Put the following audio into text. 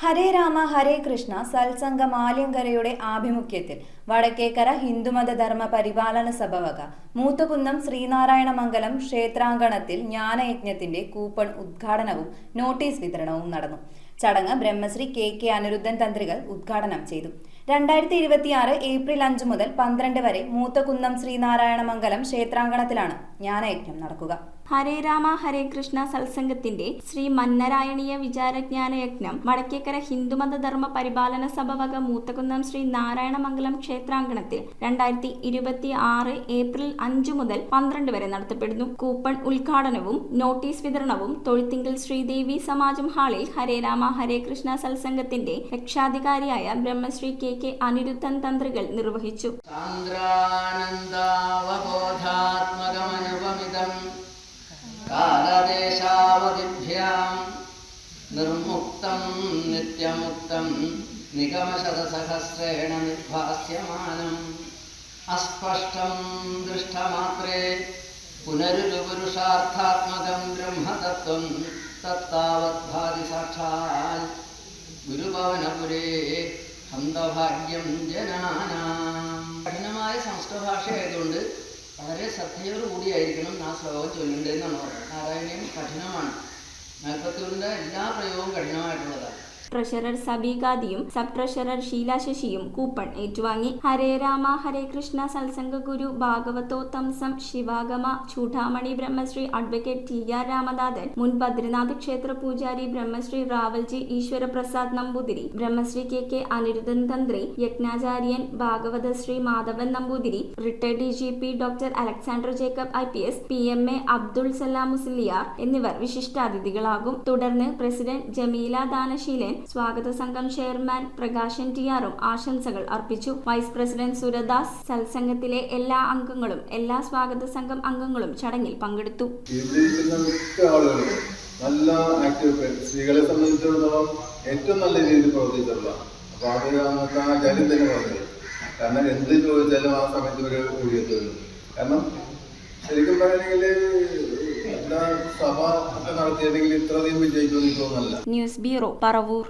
ഹരേ രാമ ഹരേ കൃഷ്ണ സത്സംഗം ആലയങ്കരയുടെ ആഭിമുഖ്യത്തിൽ വടക്കേക്കര ഹിന്ദുമത ധർമ്മ പരിപാലന സഭ വക മൂത്തകുന്നം ശ്രീനാരായണ മംഗലം ക്ഷേത്രാങ്കണത്തിൽ ജ്ഞാനയജ്ഞത്തിന്റെ കൂപ്പൺ ഉദ്ഘാടനവും നോട്ടീസ് വിതരണവും നടന്നു. ചടങ്ങ് ബ്രഹ്മശ്രീ കെ അനിരുദ്ധൻ തന്ത്രികൾ ഉദ്ഘാടനം ചെയ്തു. 2026 ഏപ്രിൽ 5 മുതൽ 12 വരെ മൂത്തകുന്നം ശ്രീനാരായണ മംഗലം ക്ഷേത്രാങ്കണത്തിലാണ് ജ്ഞാനയജ്ഞം നടക്കുക. ഹരേ രാമ ഹരേ കൃഷ്ണ സത്സംഗത്തിന്റെ ശ്രീ മന്നരായണീയ വിചാരജ്ഞാനയജ്ഞം വടക്കേക്കര ഹിന്ദുമത ധർമ്മ പരിപാലന സഭ വക മൂത്തകുന്നം ശ്രീ നാരായണ മംഗലം ക്ഷേത്രാങ്കണത്തിൽ 2026 ഏപ്രിൽ 5 മുതൽ 12 വരെ നടത്തപ്പെടുന്നു. കൂപ്പൺ ഉദ്ഘാടനവും നോട്ടീസ് വിതരണവും തൊഴുത്തിങ്കൽ ശ്രീദേവി സമാജം ഹാളിൽ ഹരേ രാമ ഹരേ കൃഷ്ണ സത്സംഗത്തിന്റെ രക്ഷാധികാരിയായ ബ്രഹ്മശ്രീ കെ അനിരുദ്ധൻ തന്ത്രികൾ നിർവഹിച്ചു. കാലദേശാവധിഭ്യാം നിർമുക്തം നിത്യമുക്തം നിഗമശതസഹസ്രേണ നിർഭാസ്യമാനം അസ്പഷ്ടം ദൃഷ്ടമാത്രേ പുനരുപുരുഷാർത്ഥാത്മകം ബ്രഹ്മതത്വം തത്താവത് ഭാതി സാക്ഷാൽ ഗുരുഭവനപുരേ ഹന്തഭാഗ്യം ജനാനാം. കഠിനമായ സംസ്കൃത ഭാഷയായതുകൊണ്ട് വളരെ ശ്രദ്ധയോടുകൂടിയായിരിക്കണം ആ ശ്ലോകം ചൊല്ലേണ്ടതെന്നാണ് പറയുന്നത്. നാരായണീയം കഠിനമാണ്. നാൽപ്പത്തൂരിൻ്റെ എല്ലാ പ്രയോഗവും കഠിനമായിട്ടുള്ളതാണ്. ട്രഷറർ സബീഗാദിയും സബ് ട്രഷറർ ഷീല ശശിയും കൂപ്പൺ ഏറ്റുവാങ്ങി. ഹരേ രാമ ഹരേ കൃഷ്ണ സത്സംഗ ഗുരു ഭാഗവതോത്തംസം ശിവാഗമ ചൂഢാമണി ബ്രഹ്മശ്രീ അഡ്വക്കേറ്റ് TR രാമനാഥൻ, മുൻ ബദ്രിനാഥ് ക്ഷേത്ര പൂജാരി ബ്രഹ്മശ്രീ റാവൽജി ഈശ്വരപ്രസാദ് നമ്പൂതിരി, ബ്രഹ്മശ്രീ കെ അനിരുദ്ധൻ തന്ത്രി, യജ്ഞാചാര്യൻ ഭാഗവത Shri Madhavan Namboothiri, retired DGP doctor Alexander Jacob IPS, PMA Abdul Salam Musliyar എന്നിവർ വിശിഷ്ടാതിഥികളാകും. തുടർന്ന് പ്രസിഡന്റ് ജമീല ദാനശീലൻ, സ്വാഗത സംഘം ചെയർമാൻ പ്രകാശൻ TRഉം ആശംസകൾ അർപ്പിച്ചു. വൈസ് പ്രസിഡന്റ് സുരദാസ്, സത്സംഗത്തിലെ എല്ലാ അംഗങ്ങളും എല്ലാ സ്വാഗത സംഘം അംഗങ്ങളും ചടങ്ങിൽ പങ്കെടുത്തു. നല്ല ആക്റ്റീവ് സ്ത്രീകളെ സംബന്ധിച്ചിടത്തോളം ഏറ്റവും നല്ല രീതിയിൽ പ്രവർത്തിച്ചിട്ടുള്ള അപ്പൊ അത് നമുക്ക് ആ കാര്യം തന്നെ പറഞ്ഞത്. കാരണം എന്ത് ചോദിച്ചാലും ആ സമയത്ത് ഒരു കൂടിയെത്തുന്നു. കാരണം ശരിക്കും പറയണമെങ്കിൽ സഭ ഒക്കെ നടത്തിയതെങ്കിൽ ഇത്രയധികം വിജയിക്കുമെന്ന് തോന്നുന്നില്ല. News bureau, Paravur.